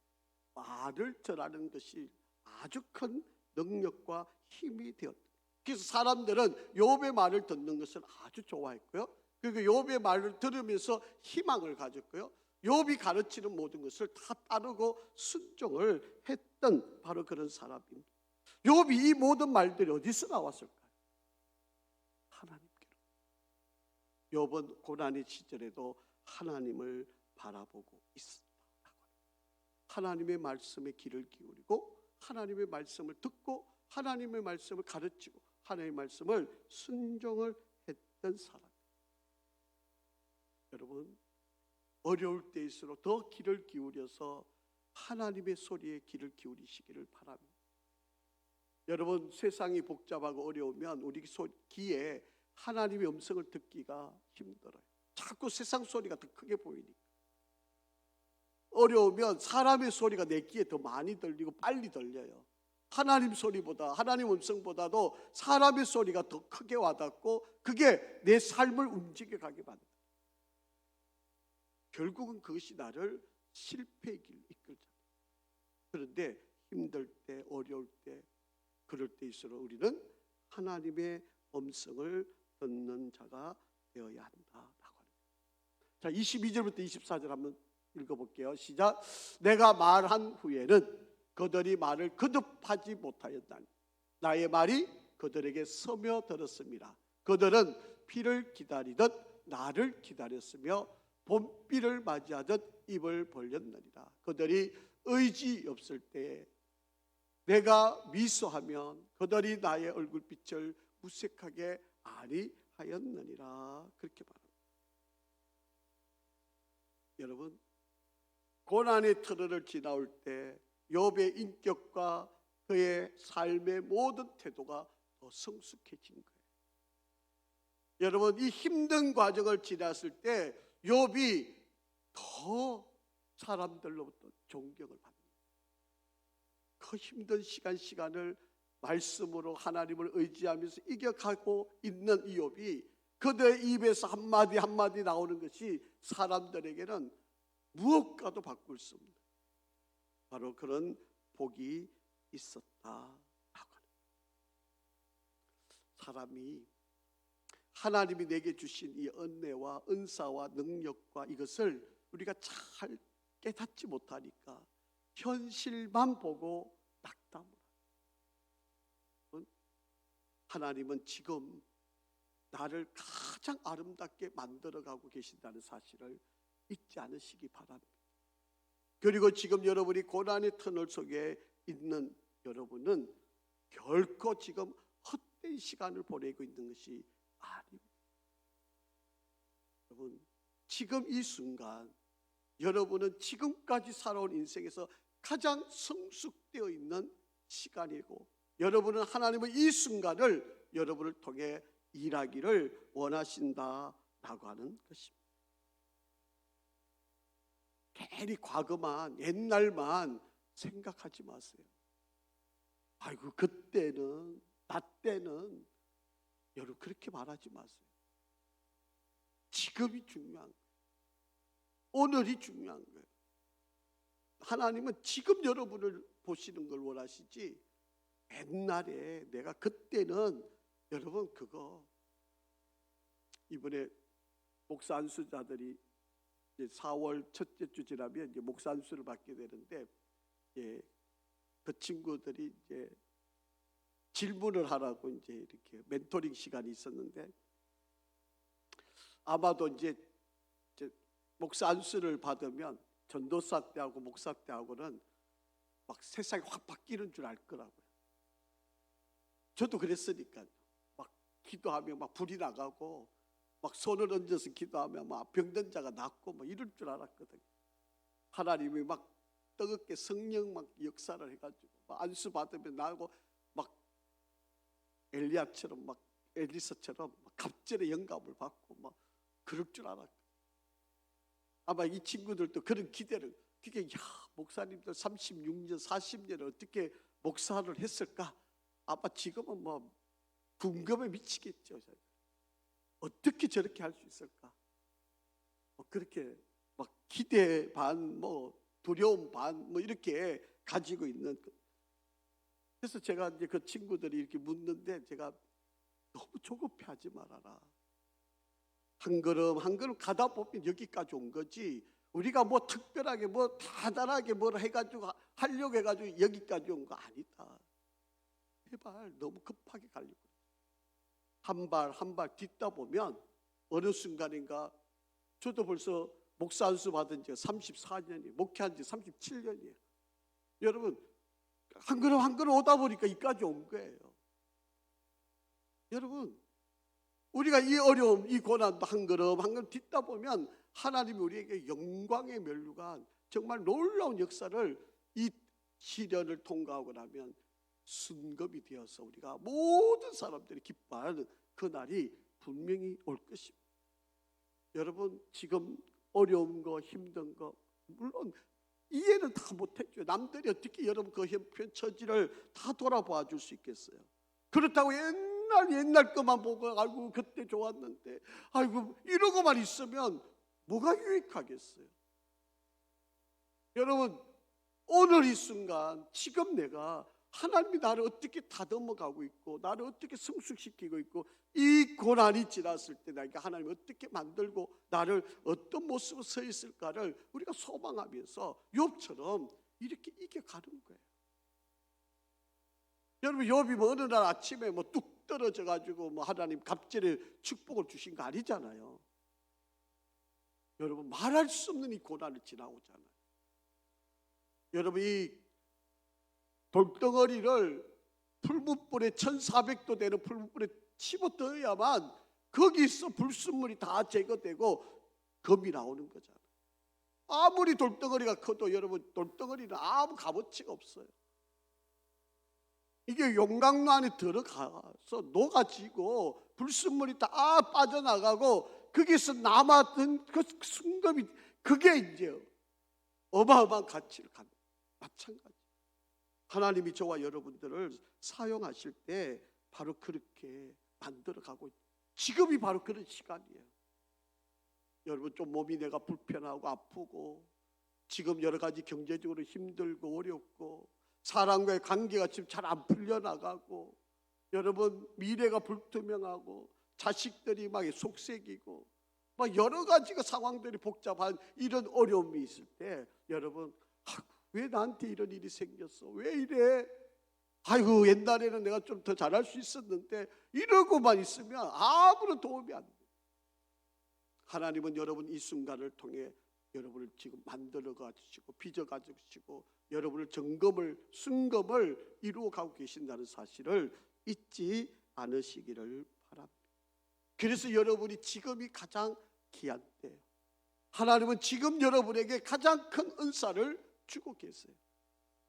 말을 전하는 것이 아주 큰 능력과 힘이 되었다. 그래서 사람들은 욥의 말을 듣는 것을 아주 좋아했고요. 그리고 욥의 말을 들으면서 희망을 가졌고요. 욥이 가르치는 모든 것을 다 따르고 순종을 했던 바로 그런 사람입니다. 욥이 이 모든 말들이 어디서 나왔을까요? 하나님께로. 욥은 고난의 시절에도 하나님을 바라보고 있었다. 하나님의 말씀에 귀를 기울이고 하나님의 말씀을 듣고 하나님의 말씀을 가르치고 하나님의 말씀을 순종을 했던 사람. 여러분, 어려울 때일수록 더 귀를 기울여서 하나님의 소리에 귀를 기울이시기를 바랍니다. 여러분, 세상이 복잡하고 어려우면 우리 귀에 하나님의 음성을 듣기가 힘들어요. 자꾸 세상 소리가 더 크게 보이니까. 어려우면 사람의 소리가 내 귀에 더 많이 들리고 빨리 들려요. 하나님 소리보다, 하나님 음성보다도 사람의 소리가 더 크게 와닿고 그게 내 삶을 움직여가게 만들어요. 결국은 그것이 나를 실패의 길로 이끌잖아요. 그런데 힘들 때, 어려울 때, 그럴 때일수록 우리는 하나님의 음성을 듣는 자가 되어야 한다라고 합니다. 자, 22절부터 24절 한번 읽어볼게요. 시작. 내가 말한 후에는 그들이 말을 거듭하지 못하였다니 나의 말이 그들에게 스며들었습니다. 그들은 비를 기다리듯 나를 기다렸으며 봄비를 맞이하듯 입을 벌렸느니라. 그들이 의지 없을 때에 내가 미소하면 그들이 나의 얼굴빛을 무색하게 아니하였느니라. 그렇게 말합니다. 여러분, 고난의 터널을 지나올 때 욥의 인격과 그의 삶의 모든 태도가 더 성숙해진 거예요. 여러분, 이 힘든 과정을 지났을 때 욥이 더 사람들로부터 존경을 받습니다. 그 힘든 시간을 말씀으로 하나님을 의지하면서 이겨가고 있는 이 욥이 그들의 입에서 한마디 한마디 나오는 것이 사람들에게는 무엇과도 바꿀 수 없는 바로 그런 복이 있었다라고 하는. 사람이 하나님이 내게 주신 이 은혜와 은사와 능력과 이것을 우리가 잘 깨닫지 못하니까 현실만 보고 낙담을 합니다. 하나님은 지금 나를 가장 아름답게 만들어가고 계신다는 사실을 잊지 않으시기 바랍니다. 그리고 지금 여러분이 고난의 터널 속에 있는 여러분은 결코 지금 헛된 시간을 보내고 있는 것이 아닙니다. 여러분, 지금 이 순간 여러분은 지금까지 살아온 인생에서 가장 성숙되어 있는 시간이고 여러분은 하나님은 이 순간을 여러분을 통해 일하기를 원하신다라고 하는 것입니다. 괜히 과거만 옛날만 생각하지 마세요. 아이고 그때는 나 때는 여러분 그렇게 말하지 마세요. 지금이 중요한 거예요. 오늘이 중요한 거예요. 하나님은 지금 여러분을 보시는 걸 원하시지 옛날에 내가 그때는 여러분 그거 이번에 목사 안수자들이 이제 4월 첫째 주 지나면 이제 목사 안수를 받게 되는데 그 친구들이 이제 질문을 하라고 이제 이렇게 멘토링 시간이 있었는데 아마도 이제 목사 안수를 받으면 전도사 때하고 목사 때하고는 막 세상이 확 바뀌는 줄 알 거라고요. 저도 그랬으니까요. 막 기도하면 막 불이 나가고 막 손을 얹어서 기도하면 막 병든 자가 낫고 뭐 이럴 줄 알았거든요. 하나님이 막 뜨겁게 성령 막 역사를 해가지고 막 안수 받으면 나고 막 엘리야처럼 막 엘리사처럼 막 갑절의 영감을 받고 막 그럴 줄 알았거든요. 아마 이 친구들도 그런 기대를 그게 목사님들 36년 40년을 어떻게 목사를 했을까? 아마 지금은 뭐 궁금해 미치겠죠. 어떻게 저렇게 할 수 있을까? 그렇게 막 기대 반, 뭐 두려움 반, 뭐 이렇게 가지고 있는. 그래서 제가 이제 그 친구들이 이렇게 묻는데 제가 너무 조급해하지 말아라. 한 걸음 한 걸음 가다 보면 여기까지 온 거지. 우리가 뭐 특별하게 뭐 대단하게 뭘 해가지고 하려고 해가지고 여기까지 온 거 아니다. 제발 너무 급하게 가려고. 한 발 한 발 딛다 보면 어느 순간인가 저도 벌써 목사 안수 받은 지가 34년이에요. 목회한 지 37년이에요. 여러분 한 걸음 한 걸음 오다 보니까 이까지 온 거예요. 여러분 우리가 이 어려움, 이 고난도 한 걸음 한 걸음 딛다 보면 하나님이 우리에게 영광의 면류관 정말 놀라운 역사를 이 시련을 통과하고 나면 순금이 되어서 우리가 모든 사람들이 기뻐하는 그날이 분명히 올 것입니다. 여러분 지금 어려운 거 힘든 거 물론 이해는 다 못했죠. 남들이 어떻게 여러분 그 형편 처지를 다 돌아봐 줄 수 있겠어요. 그렇다고 옛날 것만 보고 아이고 그때 좋았는데 아이고 이러고만 있으면 뭐가 유익하겠어요. 여러분 오늘 이 순간 지금 내가 하나님이 나를 어떻게 다듬어 가고 있고 나를 어떻게 성숙시키고 있고 이 고난이 지났을 때 내가 하나님이 어떻게 만들고 나를 어떤 모습으로 서 있을까를 우리가 소망하면서 욥처럼 이렇게 이겨가는 거예요. 여러분 욥이 뭐 어느 날 아침에 뭐 뚝 떨어져 가지고 뭐 하나님 갑절에 축복을 주신 거 아니잖아요. 여러분 말할 수 없는 이 고난을 지나오잖아요. 여러분 이 돌덩어리를 풀무불에 1400도 되는 풀무불에 집어넣어야만 거기서 불순물이 다 제거되고 검이 나오는 거잖아요. 아무리 돌덩어리가 커도 여러분 돌덩어리는 아무 값어치가 없어요. 이게 용광로 안에 들어가서 녹아지고 불순물이 다 빠져나가고 거기서 남았던 그 순금이 그게 이제 어마어마한 가치를 갖는 마찬가지. 하나님이 저와 여러분들을 사용하실 때 바로 그렇게 만들어가고 있어요. 지금이 바로 그런 시간이에요. 여러분 좀 몸이 내가 불편하고 아프고 지금 여러 가지 경제적으로 힘들고 어렵고 사람과의 관계가 지금 잘 안 풀려나가고 여러분 미래가 불투명하고 자식들이 막 속색이고 막 여러 가지 상황들이 복잡한 이런 어려움이 있을 때 여러분 왜 나한테 이런 일이 생겼어? 왜 이래? 아이고 옛날에는 내가 좀 더 잘할 수 있었는데 이러고만 있으면 아무런 도움이 안 돼. 하나님은 여러분 이 순간을 통해 여러분을 지금 만들어 가지고 빚어 가지고 여러분을 순금을 이루어 가고 계신다는 사실을 잊지 않으시기를 바랍니다. 그래서 여러분이 지금이 가장 귀한 때예요. 하나님은 지금 여러분에게 가장 큰 은사를 주고 계세요.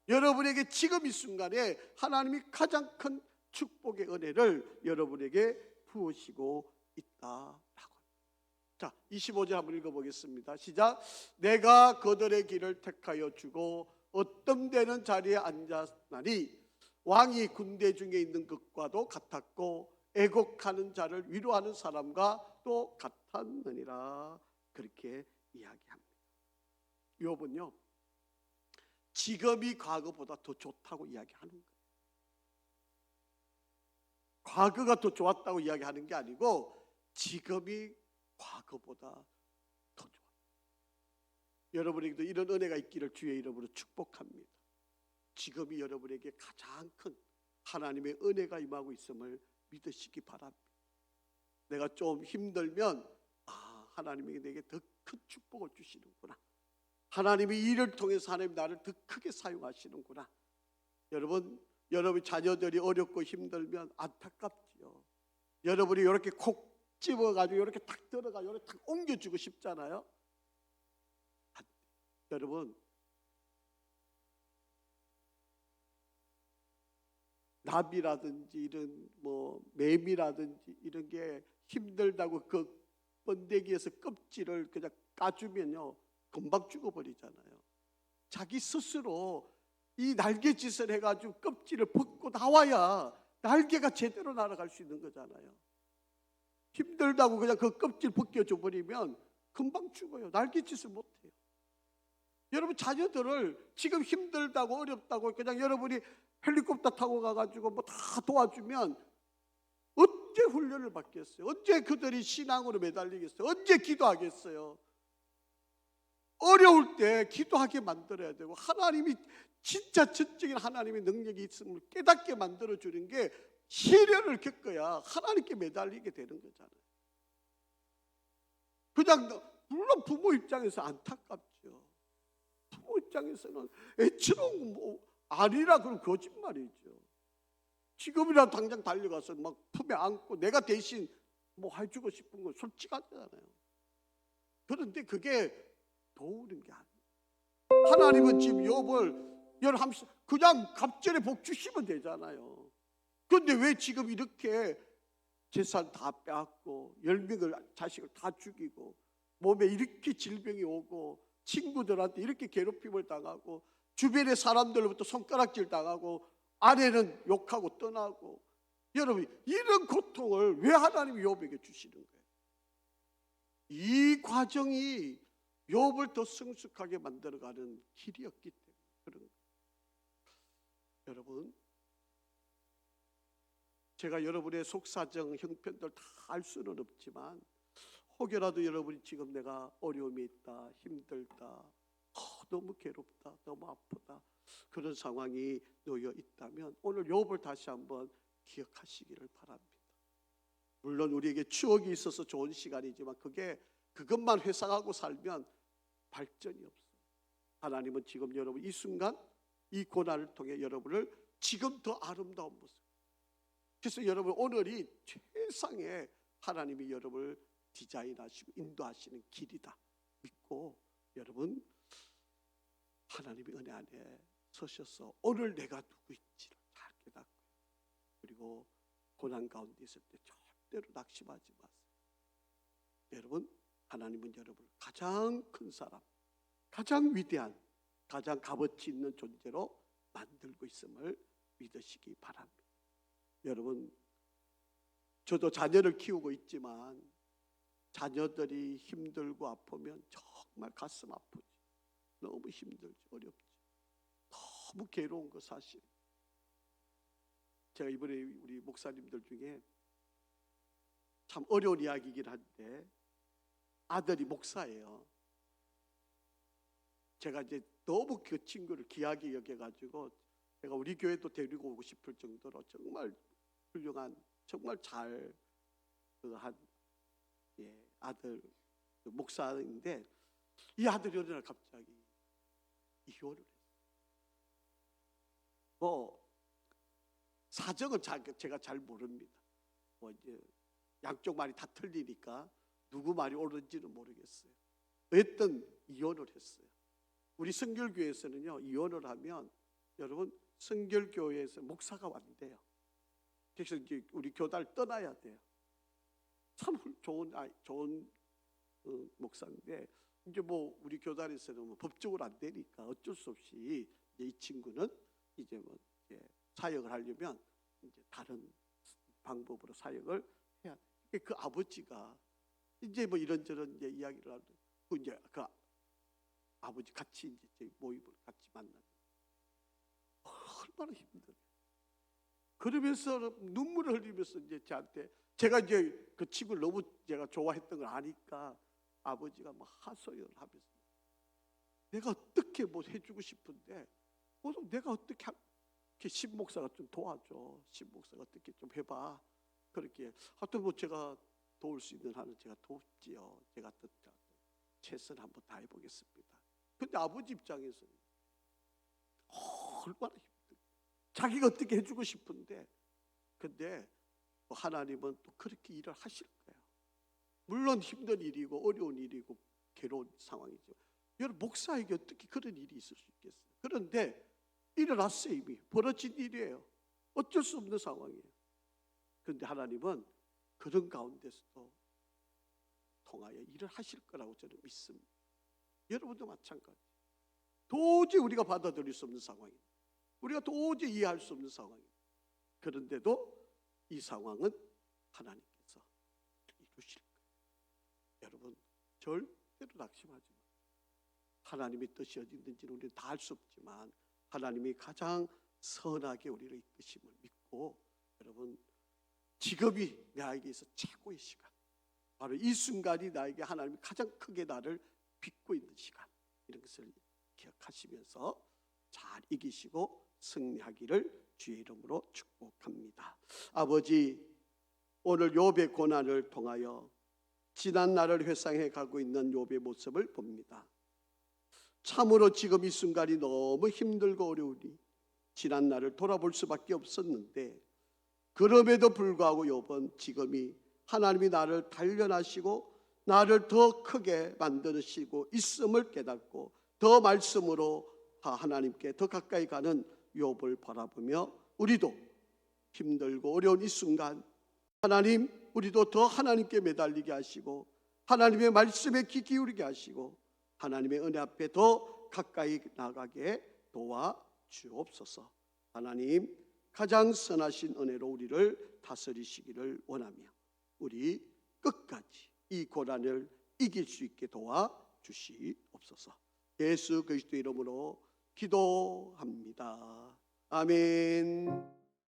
여러분에게 지금 이 순간에 하나님이 가장 큰 축복의 은혜를 여러분에게 부으시고 있다라고. 자, 25절 한번 읽어보겠습니다. 시작. 내가 그들의 길을 택하여 주고 어떤 데는 자리에 앉았나니 왕이 군대 중에 있는 것과도 같았고 애곡하는 자를 위로하는 사람과 또 같았느니라. 그렇게 이야기합니다. 욥은요 지금이 과거보다 더 좋다고 이야기하는 거예요. 과거가 더 좋았다고 이야기하는 게 아니고 지금이 과거보다 더 좋아. 여러분에게도 이런 은혜가 있기를 주의 이름으로 축복합니다. 지금이 여러분에게 가장 큰 하나님의 은혜가 임하고 있음을 믿으시기 바랍니다. 내가 좀 힘들면 하나님이 내게 더 큰 축복을 주시는구나. 하나님이 이를 통해서 하나님 나를 더 크게 사용하시는구나. 여러분 자녀들이 어렵고 힘들면 안타깝지요. 여러분이 이렇게 콕 집어가지고 이렇게 탁 들어가 이렇게 탁 옮겨주고 싶잖아요. 여러분 나비라든지 이런 뭐 매미라든지 이런 게 힘들다고 그 번데기에서 껍질을 그냥 까주면요 금방 죽어버리잖아요. 자기 스스로 이 날갯짓을 해가지고 껍질을 벗고 나와야 날개가 제대로 날아갈 수 있는 거잖아요. 힘들다고 그냥 그 껍질 벗겨줘 버리면 금방 죽어요. 날갯짓을 못해요. 여러분 자녀들을 지금 힘들다고 어렵다고 그냥 여러분이 헬리콥터 타고 가가지고 뭐 다 도와주면 언제 훈련을 받겠어요? 언제 그들이 신앙으로 매달리겠어요? 언제 기도하겠어요? 어려울 때 기도하게 만들어야 되고 하나님이 진짜 전적인 하나님의 능력이 있음을 깨닫게 만들어주는 게 시련을 겪어야 하나님께 매달리게 되는 거잖아요. 그냥 물론 부모 입장에서 안타깝죠. 부모 입장에서는 애처로운 뭐 아니라 그런 거짓말이죠. 지금이라도 당장 달려가서 막 품에 안고 내가 대신 뭐 해주고 싶은 건 솔직하잖아요. 그런데 그게 도우는 게 아니에요. 하나님은 지금 욥을 그냥 갑절에 복 주시면 되잖아요. 그런데 왜 지금 이렇게 재산 다 빼앗고 10명을 자식을 다 죽이고 몸에 이렇게 질병이 오고 친구들한테 이렇게 괴롭힘을 당하고 주변의 사람들로부터 손가락질 당하고 아내는 욕하고 떠나고 여러분 이런 고통을 왜 하나님이 욥에게 주시는 거예요? 이 과정이 욥을 더 성숙하게 만들어가는 길이었기 때문에 그런 거예요. 여러분 제가 여러분의 속사정 형편들 다 알 수는 없지만 혹여라도 여러분이 지금 내가 어려움이 있다 힘들다 너무 괴롭다 너무 아프다 그런 상황이 놓여 있다면 오늘 욥을 다시 한번 기억하시기를 바랍니다. 물론 우리에게 추억이 있어서 좋은 시간이지만 그것만 회상하고 살면 발전이 없어요. 하나님은 지금 여러분 이 순간 이 고난을 통해 여러분을 지금 더 아름다운 모습, 그래서 여러분 오늘이 최상의 하나님이 여러분을 디자인하시고 인도하시는 길이다 믿고 여러분 하나님의 은혜 안에 서셔서 오늘 내가 누구인지를 잘 깨닫고 그리고 고난 가운데 있을 때 절대로 낙심하지 마세요. 여러분 하나님은 여러분을 가장 큰 사람, 가장 위대한, 가장 값어치 있는 존재로 만들고 있음을 믿으시기 바랍니다. 여러분 저도 자녀를 키우고 있지만 자녀들이 힘들고 아프면 정말 가슴 아프지. 너무 힘들지, 어렵지. 너무 괴로운 거 사실. 제가 이번에 우리 목사님들 중에 참 어려운 이야기이긴 한데 아들이 목사예요. 제가 이제 너무 그 친구를 귀하게 여겨가지고 제가 우리 교회도 데리고 오고 싶을 정도로 정말 훌륭한, 정말 잘 한 아들 목사인데 이 아들이 어느 날 갑자기 이혼을 했어요. 뭐 사정은 제가 잘 모릅니다. 뭐 이제 양쪽 말이 다 틀리니까 누구 말이 옳은지는 모르겠어요. 어쨌든 이혼을 했어요. 우리 성결교회에서는요 이혼을 하면 여러분 성결교회에서 목사가 완대요. 그래서 이제 우리 교단을 떠나야 돼요. 참 좋은 목사인데 이제 뭐 우리 교단에서는 뭐 법적으로 안 되니까 어쩔 수 없이 이제 이 친구는 이제 뭐 이제 사역을 하려면 이제 다른 방법으로 사역을 해야 돼. 그 아버지가 이제 뭐 이런저런 이제 이야기를 하고 이제 그 아버지 같이 이제 모임을 같이 만나는 얼마나 힘들어요. 그러면서 눈물을 흘리면서 이제 저한테 제가 이제 그 친구를 너무 제가 좋아했던 걸 아니까 아버지가 막 하소연을 하면서 내가 어떻게 뭐 해주고 싶은데 내가 어떻게 신목사가 좀 도와줘. 신목사가 어떻게 좀 해봐. 그렇게 하여튼 뭐 제가 도울 수 있는 한은 제가 돕지요. 제가 최선을 한번 다해보겠습니다. 근데 아버지 입장에서는 얼마나 힘들어. 자기가 어떻게 해주고 싶은데 근데 하나님은 또 그렇게 일을 하실 거예요. 물론 힘든 일이고 어려운 일이고 괴로운 상황이죠. 여러분 목사에게 어떻게 그런 일이 있을 수 있겠어요? 그런데 일어났어요. 이미 벌어진 일이에요. 어쩔 수 없는 상황이에요. 그런데 하나님은 그런 가운데서도 통하여 일을 하실 거라고 저는 믿습니다. 여러분도 마찬가지. 도저히 우리가 받아들일 수 없는 상황이에요. 우리가 도저히 이해할 수 없는 상황이에요. 그런데도 이 상황은 하나님께서 이루실 거예요. 여러분 절대로 낙심하지 마세요. 하나님의 뜻이 어디 있는지는 우리는 다 알 수 없지만 하나님이 가장 선하게 우리를 이끄심을 믿고 여러분 지금이 나에게 있어 최고의 시간, 바로 이 순간이 나에게 하나님이 가장 크게 나를 빚고 있는 시간, 이런 것을 기억하시면서 잘 이기시고 승리하기를 주의 이름으로 축복합니다. 아버지, 오늘 욥의 고난을 통하여 지난 날을 회상해 가고 있는 욥의 모습을 봅니다. 참으로 지금 이 순간이 너무 힘들고 어려우니 지난 날을 돌아볼 수밖에 없었는데 그럼에도 불구하고 욥은 지금이 하나님이 나를 단련하시고 나를 더 크게 만드시고 있음을 깨닫고 더 말씀으로 하나님께 더 가까이 가는 욥을 바라보며 우리도 힘들고 어려운 이 순간 하나님, 우리도 더 하나님께 매달리게 하시고 하나님의 말씀에 귀 기울이게 하시고 하나님의 은혜 앞에 더 가까이 나가게 도와주옵소서. 하나님, 가장 선하신 은혜로 우리를 다스리시기를 원하며 우리 끝까지 이 고난을 이길 수 있게 도와주시옵소서. 예수 그리스도 이름으로 기도합니다. 아멘.